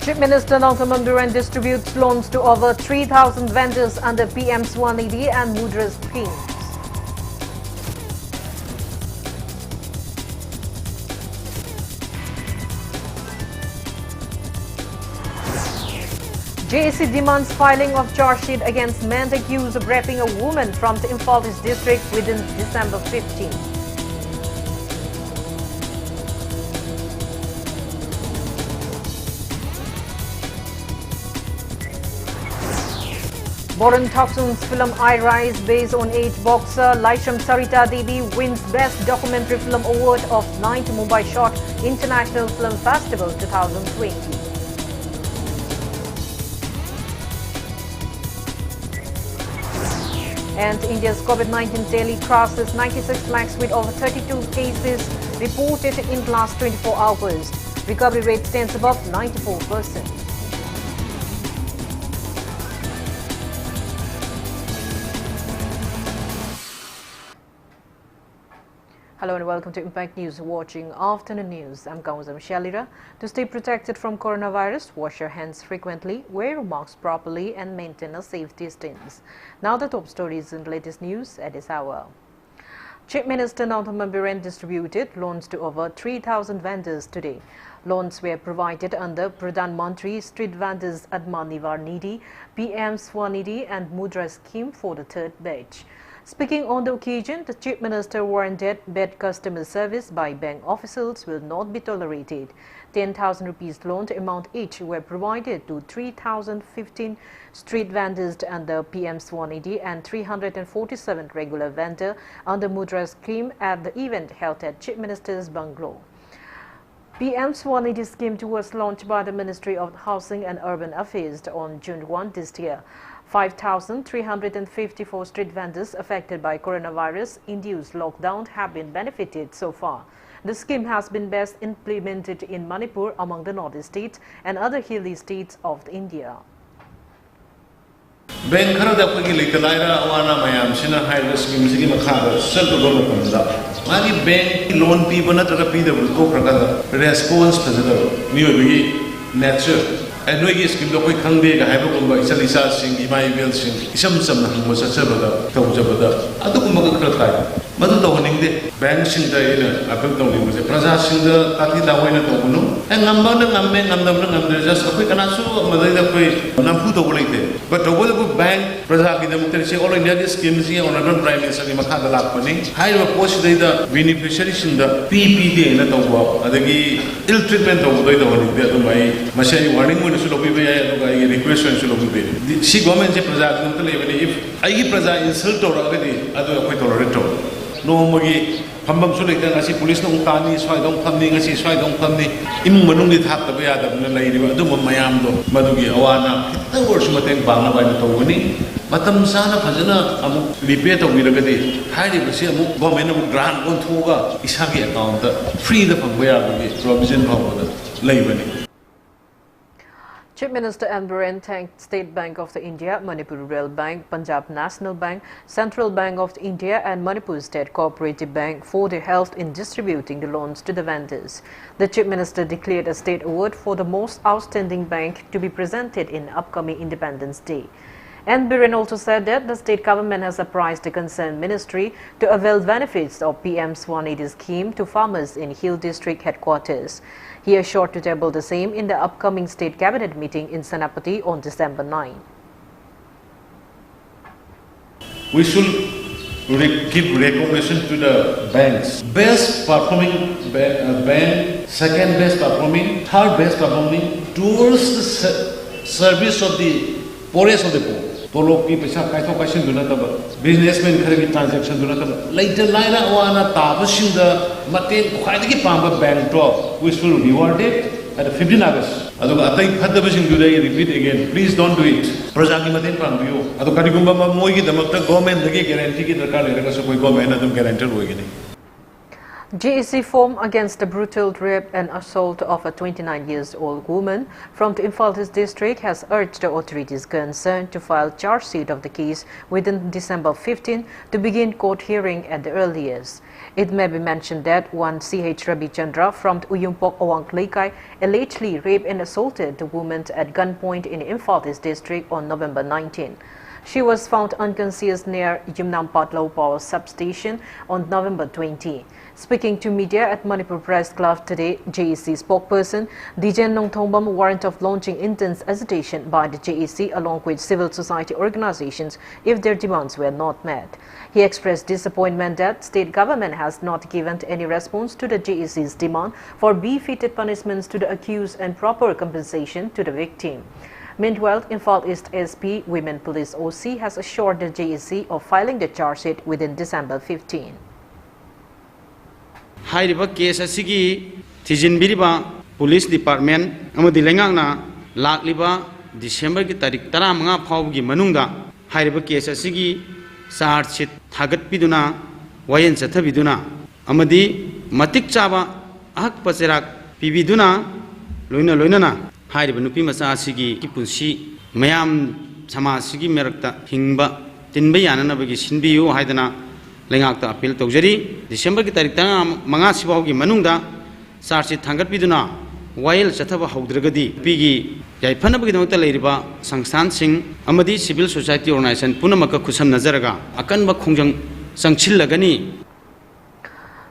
Chief Minister Nongthaman Biren distributes loans to over 3,000 vendors under PM Swanidhi and Mudra schemes. JAC demands filing of charge sheet against men accused of raping a woman from the Imphal district within December 15. Boran Thaksun's film I Rise, based on age boxer Laisham Sarita Devi, wins Best Documentary Film Award of 9th Mumbai Short International Film Festival 2020. And India's COVID-19 daily crosses 96 lakhs with over 32 cases reported in the last 24 hours. Recovery rate stands above 94%. Hello and welcome to Impact News, watching Afternoon News. I'm KANGUJAM SHELLYRA. To stay protected from coronavirus, wash your hands frequently, wear your mask properly and maintain a safe distance. Now the top stories in the latest news at this hour. Chief Minister Nongthaman Biren distributed loans to over 3,000 vendors today. Loans were provided under Pradhan Mantri Street Vendors Atmanirbhar Nidhi, PM Swanidhi and Mudra scheme for the third batch. Speaking on the occasion, the Chief Minister warned that bad customer service by bank officials will not be tolerated. 10,000 rupees loan amount each were provided to 3,015 street vendors under PM Swanidhi and 347 regular vendors under Mudra scheme at the event held at Chief Minister's bungalow. PM Swanidhi scheme was launched by the Ministry of Housing and Urban Affairs on June 1 this year. 5,354 street vendors affected by coronavirus-induced lockdown have been benefited so far. The scheme has been best implemented in Manipur among the northeast states and other hilly states of India. Bank khara pagi litalaira awana mayam sina high scheme sigi makha self government da magi bank loan pi bana tra pi da ko praga response phazada miyo bigi nature and no scheme do koi khangde ga haiba kumba isalisa sing imai bel sing isam sam na hangma sachabada tawjabada adu kumba ka khra tai madu to honingde bank sing da ina apel tong ni se praja sing da kati da hoina to bunu and ngamba na ngamme ngam na ngam just koi kana su madai da koi nampu to bolite but to go bank praja ki dam se all india scheme si honorable prime minister ni makha da lak pani high post dai da beneficiary sing da ppd na to ba adagi ill treatment to dai da honingde adu mai masai warning mo su lobi be ya request su lobi be si government se praja ki dam le if ai praja insult to ra be adu koi tolerate to no magi phambam su lekta ngasi police no tani swai dong phamni ngasi swai dong phamni imung manung ni thak ta ba ya da na lai ri ba adu mayam do madugi awana kitang words mateng bangna ba to guni matam sana phajana amu repay to miragadi hairi ba se amu government amu grant on thuga isagi account da free da phangba ya ba provision phawda lai bani. Chief Minister Biren thanked State Bank of India, Manipur Rural Bank, Punjab National Bank, Central Bank of India and Manipur State Cooperative Bank for their help in distributing the loans to the vendors. The Chief Minister declared a state award for the most outstanding bank to be presented in upcoming Independence Day. And Biren also said that the state government has apprised the concerned ministry to avail benefits of PM Swanidhi scheme to farmers in Hill District headquarters. He assured to table the same in the upcoming state cabinet meeting in Senapati on December 9. We should give recognition to the banks. Best performing bank, second best performing, third best performing towards the service of the poorest of the poor. Tolok ki paisa kaito kaishin duna taba businessman khare ki transaction duna taba later laina awana tabashin da mate khwaidi ki pamba bank to we will reward it at 15 August adu atai khadabashin duna repeat again, please don't do it praja ki maten pambiyo adu karigumba moi ki damakta government dagi guarantee ki darkar lera ka koi government adum guarantor hoigi ni. GEC formed against the brutal rape and assault of a 29-year-old woman from the Imphal district has urged the authorities concerned to file charge sheet of the case within December 15 to begin court hearing at the earliest. It may be mentioned that one CH Rabi Chandra from Uyumpok Awang Laikai allegedly raped and assaulted the woman at gunpoint in Imphal district on November 19. She was found unconscious near Yumnam Patlau Power Substation on November 20. Speaking to media at Manipur Press Club today, JEC spokesperson Dijen Nongthongbam warned of launching intense agitation by the JEC along with civil society organizations if their demands were not met. He expressed disappointment that state government has not given any response to the JEC's demand for befitted punishments to the accused and proper compensation to the victim. Meanwhile, Imphal East SP Women Police OC has assured the JEC of filing the charge sheet within December 15. Hairiba case asigi Tijinbiriba Police Department amadi lengangna lakliba December ki tarik 15 phawgi manungda hairiba case asigi charge sheet thagat piduna wayan chathabiduna amadi matik chaba ahak pacherak pibiduna loina hairiba nupi macha asigi ki punsi mayam samaj sigi merakta hingba tinba yananabagi sinbiyu haidana Lengakta appeal tawjari December ki tarik tanga manga sibawgi manungda charge thangat piduna wail chathaba haudragadi pigi yaifanabagi damakta leiriba sangstan sing amadi civil society organization punamaka khusam nazaraga akanba khongjang sangchillagani.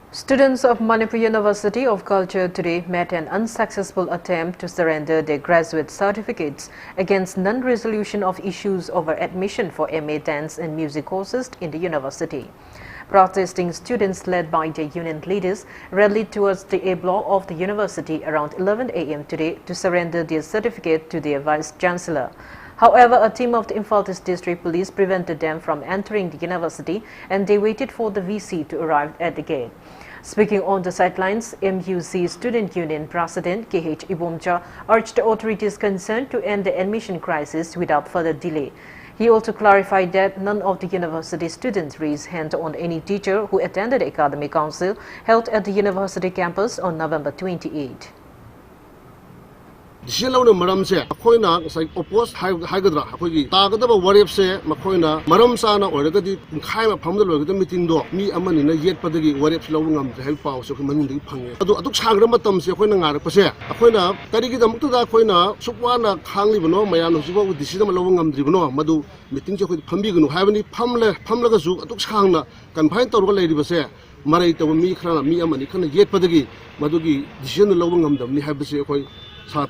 Students of Manipur University of Culture today made an unsuccessful attempt to surrender their graduate certificates against non-resolution of issues over admission for MA Dance and Music courses in the university. Protesting students led by their union leaders rallied towards the A block of the university around 11 a.m. today to surrender their certificate to their vice-chancellor. However, a team of the Imphal District Police prevented them from entering the university and they waited for the VC to arrive at the gate. Speaking on the sidelines, MUC Student Union President KH Ibomcha urged the authorities concerned to end the admission crisis without further delay. He also clarified that none of the university students raised hand on any teacher who attended the Academic Council held at the university campus on November 28. Shellowna Maramse, Akoina, opposed Hagadra, Hakogi, Tagadaba Waripse, Makoina, Maramsana, or the Kaima Pamela, the meeting door, me a man in a yet Padagi, Warips Longam to help out so Mandi Pang. I took Sagramatum, Sequina, Pase, Akoina, Tariki Muta, Koina, Supwana, Kanglivano, Mayano, with the Sidam Longam Dribno, Madu, meeting with Pambigano, have any Pamlagazu, took Sangna, can find the lady Base. Marita, me, Krana, me, a man, you can yet Padagi, Madugi, the Shin Longam, the Nihabase. On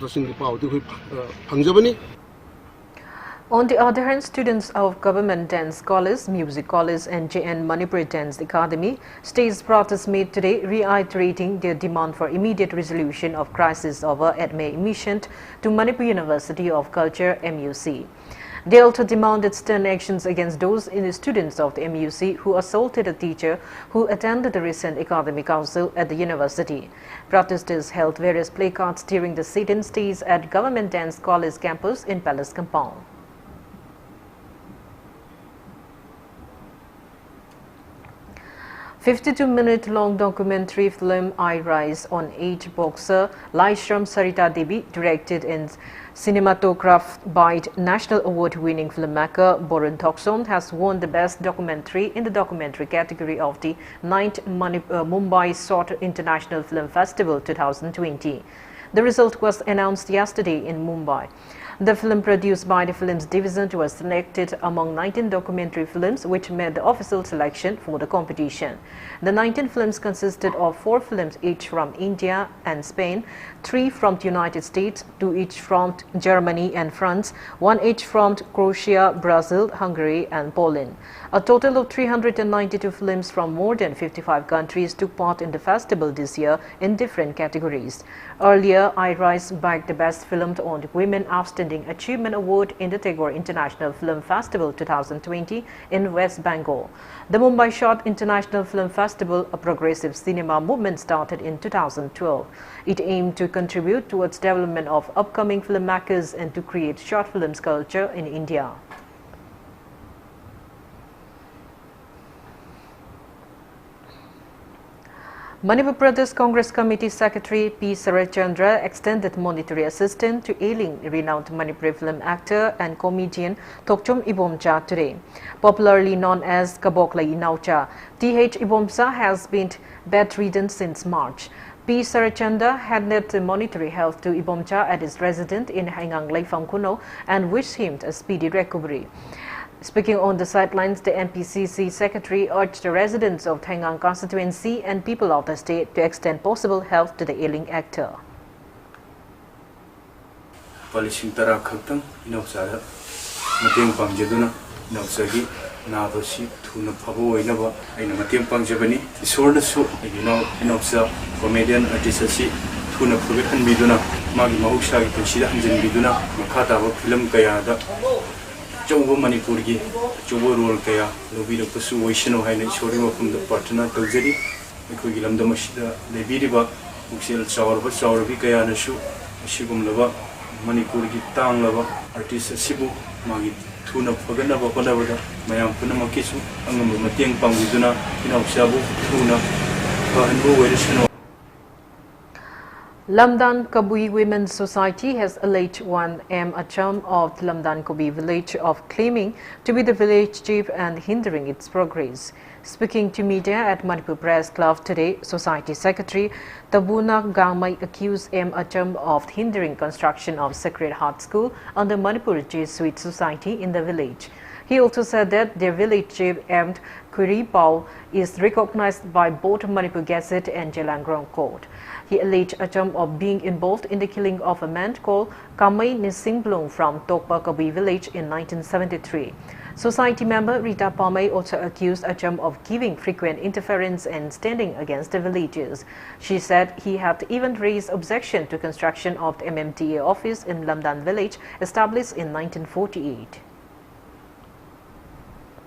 the other hand, students of Government Dance College, Music College and JN Manipur Dance Academy staged protests made today reiterating their demand for immediate resolution of crisis over MA admission to Manipur University of Culture MUC. They also demanded stern actions against those students of the MUC who assaulted a teacher who attended the recent Academic Council at the university. Protesters held various placards during the sit-in stays at Government Dance College campus in Palace Compound. A 52-minute-long documentary film I Rise on age boxer Laishram Sarita Devi, directed and cinematographed by National Award-winning filmmaker Borun Thokson, has won the Best Documentary in the documentary category of the 9th Mumbai Short International Film Festival 2020. The result was announced yesterday in Mumbai. The film produced by the Films Division was selected among 19 documentary films which made the official selection for the competition. The 19 films consisted of 4 films each from India and Spain, 3 from the United States, 2 each from Germany and France, 1 each from Croatia, Brazil, Hungary and Poland. A total of 392 films from more than 55 countries took part in the festival this year in different categories. Earlier, I Rise bagged the Best Film on the Women Outstanding Achievement Award in the Tagore International Film Festival 2020 in West Bengal. The Mumbai Short International Film Festival, a progressive cinema movement, started in 2012. It aimed to contribute towards development of upcoming filmmakers and to create short films culture in India. Manipur Pradesh Congress Committee Secretary P. Sarachandra extended monetary assistance to ailing renowned Manipuri film actor and comedian Tokchom Ibomcha today. Popularly known as Kabokla Inaucha, T.H. Ibomcha has been bedridden since March. P. Sarachandra handed monetary help to Ibomcha at his residence in Haingang Leifangkuno and wished him a speedy recovery. Speaking on the sidelines, the MPCC secretary urged the residents of Haingang constituency and people of the state to extend possible help to the ailing actor. Polishing tara khaktam inausara mateng pangjaduna inausagi nabasi thuna phabo oinaba aina mateng pangjabani isorna su inausa comedian artist asi thuna phuge khanbiduna magi mahuksa gi punsida hanjinbiduna makhata ba film kaya da Jobo Manipur gi Jobo role kaya lobi ro pusu oishino haina isori mafum da partner tawjari ikoi gi lamda masida lebiriba uksel chawrbi kaya na su shigum laba Manipur gi tang laba artist sibu magi thuna phagana ba konabada mayam puna makisu angam mateng panguduna inausabu thuna hanbo werisino. Lamdan Kabui Women's Society has alleged one M. Acham of Lamdan Kabui village of claiming to be the village chief and hindering its progress. Speaking to media at Manipur Press Club today, Society Secretary Tabuna Gangmai accused M. Acham of hindering construction of Sacred Heart School under Manipur Jesuit Society in the village. He also said that their village chief M. Kuri Pao is recognized by both Manipur Gazette and Jelangrong Court. He alleged Acham of being involved in the killing of a man called Kamai Nisingblung from Tokpa Kabui village in 1973. Society member Rita Palme also accused Acham of giving frequent interference and standing against the villagers. She said he had even raised objection to construction of the MMTA office in Lamdan village established in 1948.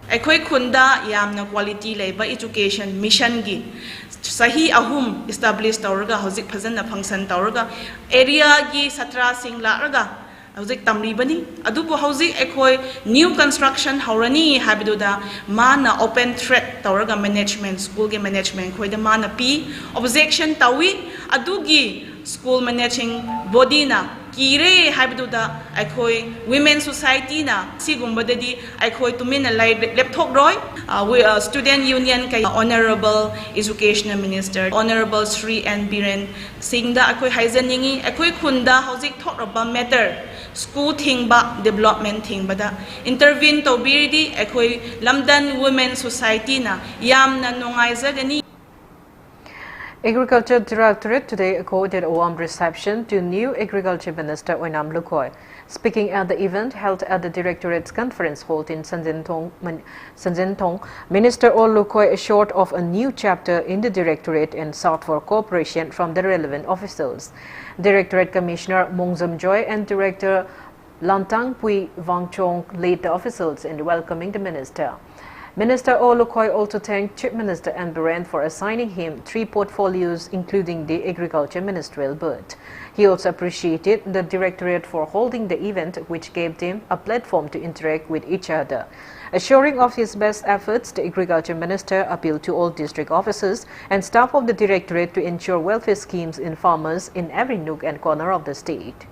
Ekoi khunda yamna quality labor education mission gi sahi ahum establish tawraga hojik phajana function tawraga area gi satra sing la raga hojik tamri bani adubu hojik ekoi new construction haurani habiduda mana open threat tawraga management school ge management khoi da mana pi objection tawi adugi school managing body na Kire Habiduda, Akoi Women's Society na Sigumbadadi, Akoi Tumina Laptop Roy, we Student Union kay Honorable Educational Minister, Honorable Sri and Biren Singda Akoi Haizaningi, Akoi Kunda, Hosik talk about matter, school thing ba development thing bada intervene to birdi Akoi Lamdan Women's Society na Yam na Nongaiza. Agriculture Directorate today accorded a warm reception to new Agriculture Minister Oinam Lukoi. Speaking at the event held at the Directorate's conference hall in Sanjentong, Minister O Lukoi assured of a new chapter in the Directorate and sought for cooperation from the relevant officials. Directorate Commissioner Mongzam Joy and Director Lantang Pui Wangchong led the officials in welcoming the minister. Minister O Lukoi also thanked Chief Minister N. Biren for assigning him 3 portfolios, including the Agriculture Ministerial Board. He also appreciated the Directorate for holding the event, which gave them a platform to interact with each other. Assuring of his best efforts, the Agriculture Minister appealed to all district officers and staff of the Directorate to ensure welfare schemes in farmers in every nook and corner of the state.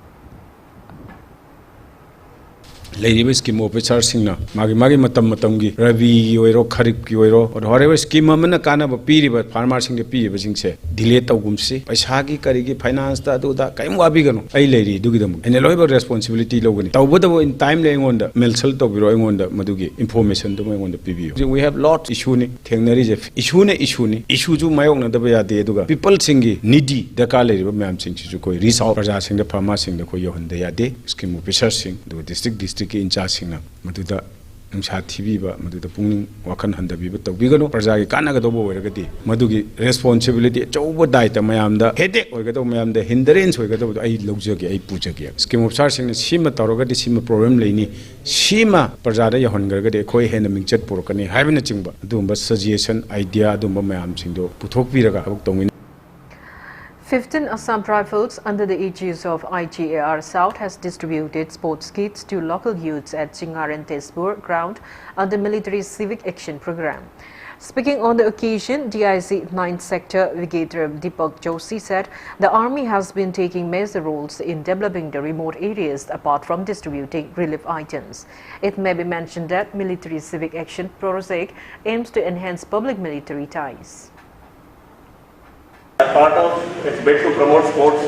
Lady scheme officer singna magi matamgi ravi yoiro kharip yoiro or whatever scheme amana kana ba piri ba farmer sing de pi ba singse delay tawgumsi paisa gi kari gi finance ta du da kaim wabi gano ai lady du gi dam ene loiba responsibility logani tawbada in time le ngonda melsal to biro ngonda madugi information to ngonda pibi we have lot issue ni thengnari je issue ju mayong na da ba ya de duga people singi needy da ka le ba myam sing ju koi resolve praja sing de farmer sing de koi yohon de ya de scheme officer sing du district in charging na maduda nungsa TV ba maduda pungning wakan handabi ba tawbigano praja gi kanaga dobo oiragati madugi responsibility chaubo daita mayamda headache oigado mayamda hindrance oigado ai logjagi ai pujagi scheme of charging sima tarogadi sima problem leini sima praja da yahongaragadi khoi hena mingchat porokani haibna chingba adumba suggestion idea adumba mayam singdo puthokpiraga abuk tongin. 15 Assam Rifles under the aegis of IGAR South has distributed sports kits to local youths at Chingar and Tezpur ground under military civic action program. Speaking on the occasion, DIC 9th Sector Brigadier Deepak Joshi said the army has been taking major roles in developing the remote areas apart from distributing relief items. It may be mentioned that military civic action project aims to enhance public-military ties. As part of its bid to promote sports,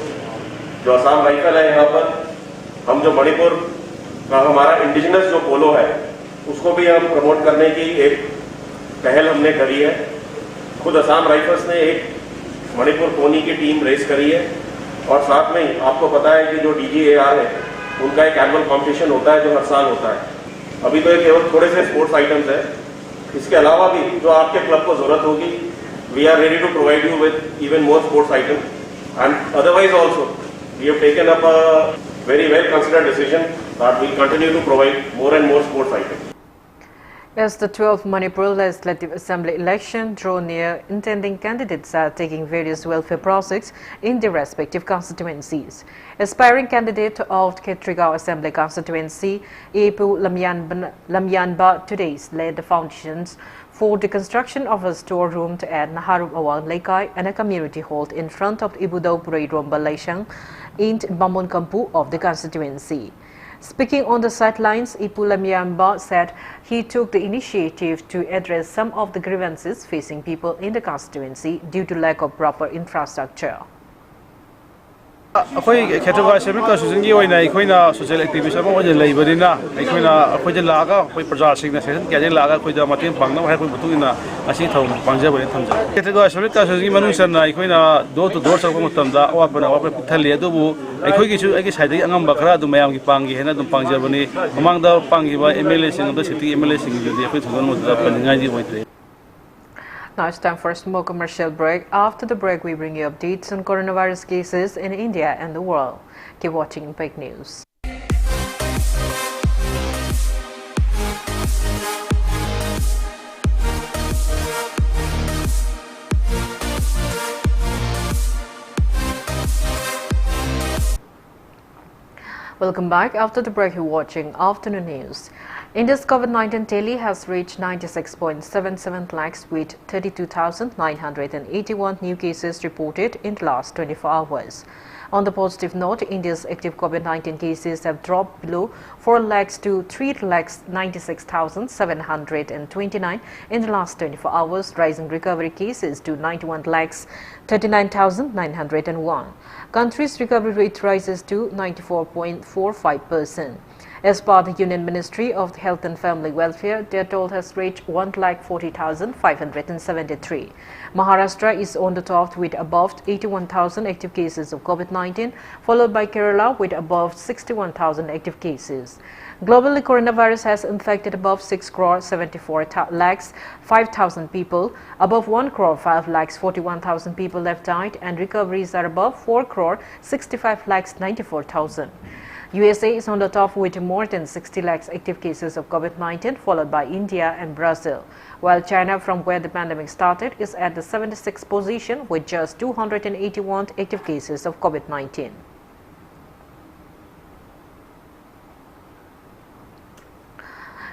जो Assam rifle है यहाँ पर हम जो मणिपुर का हमारा indigenous जो पोलो है उसको भी हम प्रमोट करने की एक पहल हमने करी है। खुद असम राइफल्स ने एक मणिपुर पोनी की टीम रेस करी है और साथ में ही आपको पता है कि जो DGAR है उनका एक एनुअल कॉम्पिटिशन होता है जो हर साल होता है। अभी तो ये केवल थोड़े से स्पोर्ट्स आइटम्स है, इसके अलावा भी जो आपके क्लब को जरूरत होगी we are ready to provide you with even more sports items, and otherwise also we have taken up a very well considered decision that we will continue to provide more and more sports items. As the 12th Manipur Legislative Assembly election draw near, intending candidates are taking various welfare projects in their respective constituencies. Aspiring candidate of Ketrigao Assembly constituency, Epu Lamyanba today laid the foundations for the construction of a storeroom at Naharup Awang Lekai and a community hall in front of Ibudau Purei Romba Laishang in Bamon Kampu of the constituency. Speaking on the sidelines, Ipu Lamyanba said he took the initiative to address some of the grievances facing people in the constituency due to lack of proper infrastructure. अखोई खेतुगा सेमिक कासुजंगी ओइना अखोइना social activist अमा ओइना लेबदिना अखोइना अखोइजे लागा अखोइ प्रजा सिंगना session क्याजे लागा अखोइदा मतें पांगना हाय अखोइ बतुइना असि थौ पांगजाबने थमजा खेतुगा सेमिक कासुजंगी मनुसना अखोइना door to door चलबा मतमदा अवापना अवाप पिथले अदुबु अखोइगिसु अगि साइडि अंगम बखरा अदु मयामगी पांगी हेना अदु पांगजाबने ममांगदा पांगीबा MLA Singh the city MLA Singh जदि अखोइ थगन मददा पनिंगाजी होइत्रे. Now it's time for a small commercial break. After the break, we bring you updates on coronavirus cases in India and the world. Keep watching Impact News. Welcome back. After the break, you're watching Afternoon News. India's COVID-19 tally has reached 96.77 lakhs with 32,981 new cases reported in the last 24 hours. On the positive note, India's active COVID-19 cases have dropped below 4 lakhs to 3,96,729 in the last 24 hours, rising recovery cases to 91 lakhs 39,901. Country's recovery rate rises to 94.45%. As per the Union Ministry of Health and Family Welfare, their toll has reached 1,40,573. Maharashtra is on the top with above 81,000 active cases of COVID-19, followed by Kerala with above 61,000 active cases. Globally, coronavirus has infected above 6 crore 74 lakhs 5,000 people, above 1 crore 5 lakhs 41,000 people have died, and recoveries are above 4 crore 65 lakhs 94,000. USA is on the top with more than 60 lakhs active cases of COVID-19, followed by India and Brazil, while China, from where the pandemic started, is at the 76th position with just 281 active cases of COVID-19.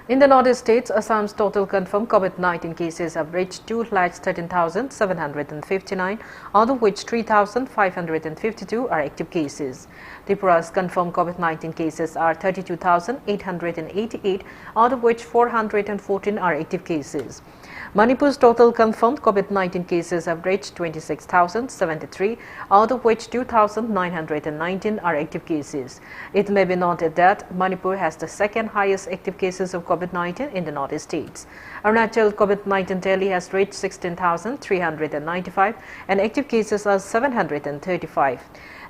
In the northeast states, Assam's total confirmed COVID-19 cases have reached 2,13,759, out of which 3,552 are active cases. Tripura's confirmed COVID-19 cases are 32,888, out of which 414 are active cases. Manipur's total confirmed COVID-19 cases have reached 26,073, out of which 2,919 are active cases. It may be noted that Manipur has the second highest active cases of COVID-19 in the northeast states. Arunachal COVID-19 tally has reached 16,395 and active cases are 735.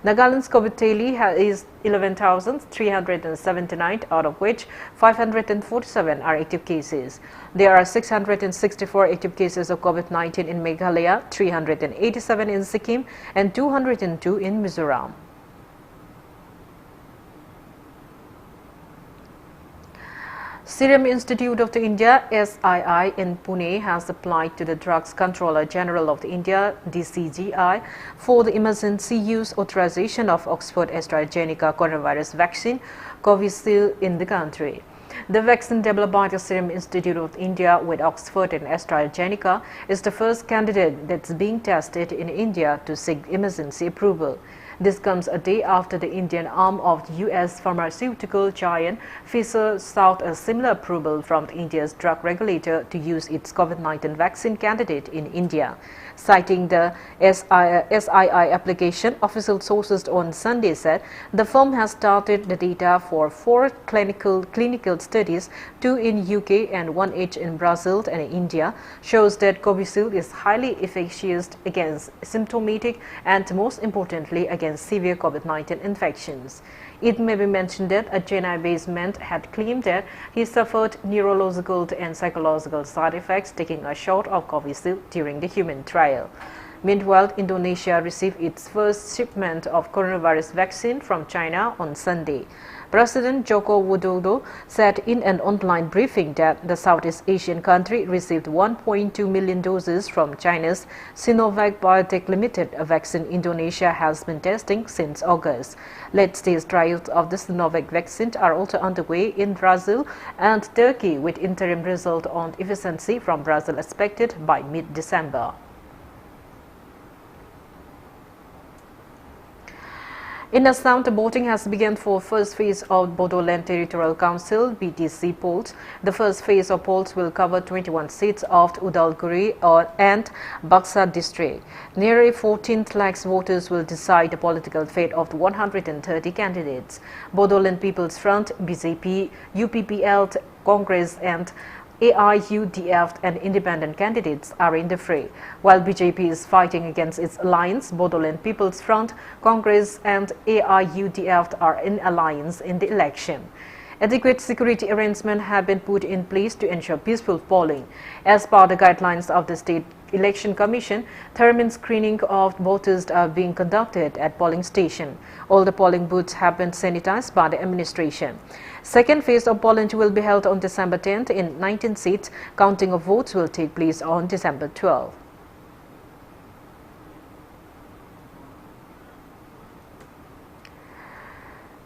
Nagaland's COVID tally is 11,379, out of which 547 are active cases. There are 664 active cases of COVID-19 in Meghalaya, 387 in Sikkim, and 202 in Mizoram. Serum Institute of the India (SII) in Pune has applied to the Drugs Controller General of the India (DCGI) for the emergency use authorization of Oxford AstraZeneca coronavirus vaccine Covishield in the country. The vaccine developed by the Serum Institute of India with Oxford and AstraZeneca is the first candidate that's being tested in India to seek emergency approval. This comes a day after the Indian arm of the U.S. pharmaceutical giant Pfizer sought a similar approval from India's drug regulator to use its COVID-19 vaccine candidate in India. Citing the SII application, official sources on Sunday said the firm has started the data for 4 clinical studies, 2 in UK and 1 each in Brazil and India, shows that Covishield is highly efficacious against symptomatic and, most importantly, against severe COVID-19 infections. It may be mentioned that a Chennai-based man had claimed that he suffered neurological and psychological side effects taking a shot of Covishield during the human trial. Meanwhile, Indonesia received its first shipment of coronavirus vaccine from China on Sunday. President Joko Widodo said in an online briefing that the Southeast Asian country received 1.2 million doses from China's Sinovac Biotech Limited, a vaccine Indonesia has been testing since August. Late-stage trials of the Sinovac vaccine are also underway in Brazil and Turkey, with interim result on efficiency from Brazil expected by mid-December. In Assam, the voting has begun for first phase of Bodoland Territorial Council (BTC) polls. The first phase of polls will cover 21 seats of Udalguri and Baksa district. Nearly 14 lakhs voters will decide the political fate of the 130 candidates. Bodoland People's Front, BJP, UPPL, Congress and AIUDF and independent candidates are in the fray. While BJP is fighting against its alliance, Bodoland People's Front, Congress and AIUDF are in alliance in the election. Adequate security arrangements have been put in place to ensure peaceful polling. As per the guidelines of the State Election Commission, thorough screening of voters are being conducted at polling station. All the polling booths have been sanitized by the administration. Second phase of polling will be held on December 10th in 19 seats. Counting of votes will take place on December 12th.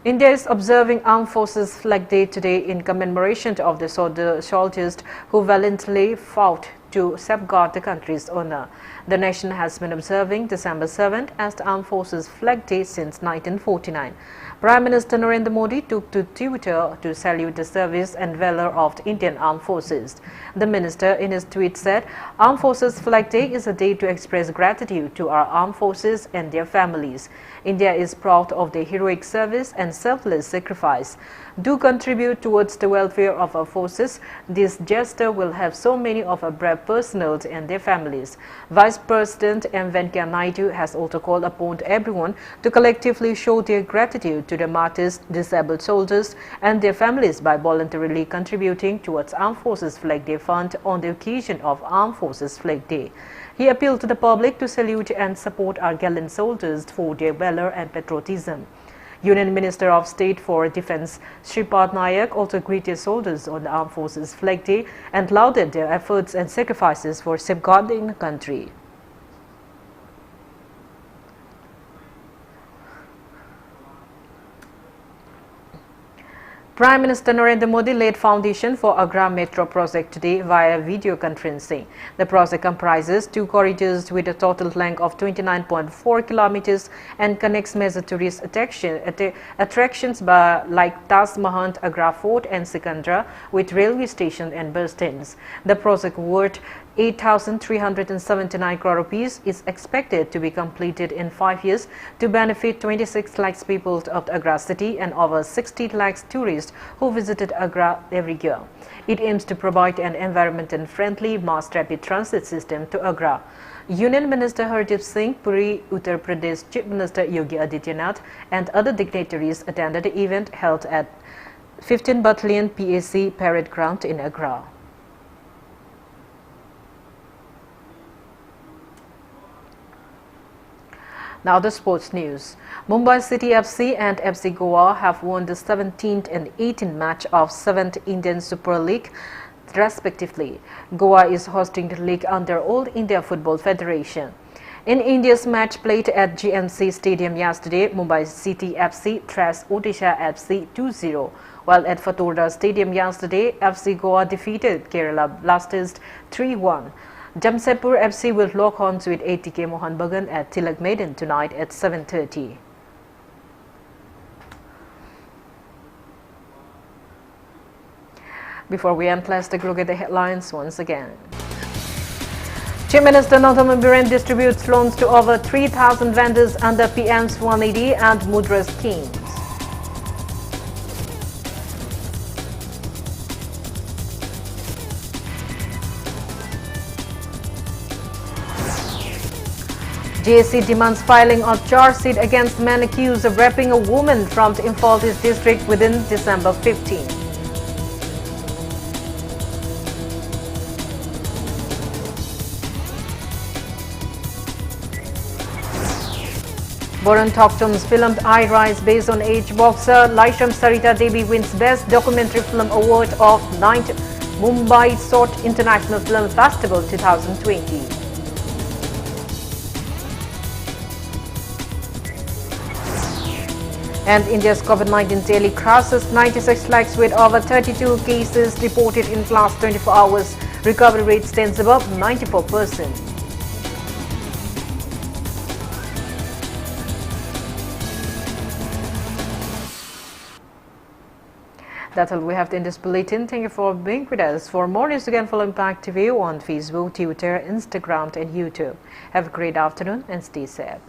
India is observing Armed Forces Flag Day today in commemoration of the soldiers who valiantly fought to safeguard the country's honor. The nation has been observing December 7th as the Armed Forces Flag Day since 1949. Prime Minister Narendra Modi took to Twitter to salute the service and valor of the Indian Armed Forces. The minister in his tweet said, Armed Forces Flag Day is a day to express gratitude to our armed forces and their families. India is proud of their heroic service and selfless sacrifice. Do contribute towards the welfare of our forces. This gesture will help so many of our brave personnel and their families. Vice President M. Venkaiah Naidu has also called upon everyone to collectively show their gratitude to the martyrs, disabled soldiers and their families by voluntarily contributing towards Armed Forces Flag Day Fund on the occasion of Armed Forces Flag Day. He appealed to the public to salute and support our gallant soldiers for their valor and patriotism. Union Minister of State for Defence Shripad Nayak also greeted soldiers on the Armed Forces Flag Day and lauded their efforts and sacrifices for safeguarding the country. Prime Minister Narendra Modi laid foundation for Agra Metro project today via video conferencing. The project comprises 2 corridors with a total length of 29.4 kilometers and connects major tourist attractions like Taj Mahal, Agra Fort and Sikandra with railway station and bus stands. The project worth 8,379 crore rupees is expected to be completed in 5 years to benefit 26 lakhs people of Agra city and over 60 lakhs tourists who visited Agra every year. It aims to provide an environmentally friendly mass rapid transit system to Agra. Union Minister Hardeep Singh Puri, Uttar Pradesh Chief Minister Yogi Adityanath and other dignitaries attended the event held at 15 Battalion PAC Parade Ground in Agra. Now the sports news. Mumbai City FC and FC Goa have won the 17th and 18th match of 7th Indian Super League respectively. Goa is hosting the league under All India Football Federation. In India's match played at GMC Stadium yesterday, Mumbai City FC thrashed Odisha FC 2-0, while at Fatorda Stadium yesterday, FC Goa defeated Kerala Blasters 3-1. Jamshedpur FC will lock horns with ATK Mohan Bagan at Tilak Maidan tonight at 7:30. Before we end, let's take a look at the headlines once again. Chief Minister Nonthamman Biren distributes loans to over 3,000 vendors under PM Swanidhi and Mudra schemes. JSC demands filing of charge sheet against men accused of raping a woman from the Imphal district within December 15. Boran Toktum's filmed I Rise based on age boxer Laisham Sarita Devi wins Best Documentary Film Award of 9th Mumbai Sought International Film Festival 2020. And India's COVID-19 daily crosses 96 lakhs with over 32 cases reported in the last 24 hours. Recovery rate stands above 94%. That's all we have in this bulletin. Thank you for being with us. For more news, you can follow Impact TV on Facebook, Twitter, Instagram, and YouTube. Have a great afternoon and stay safe.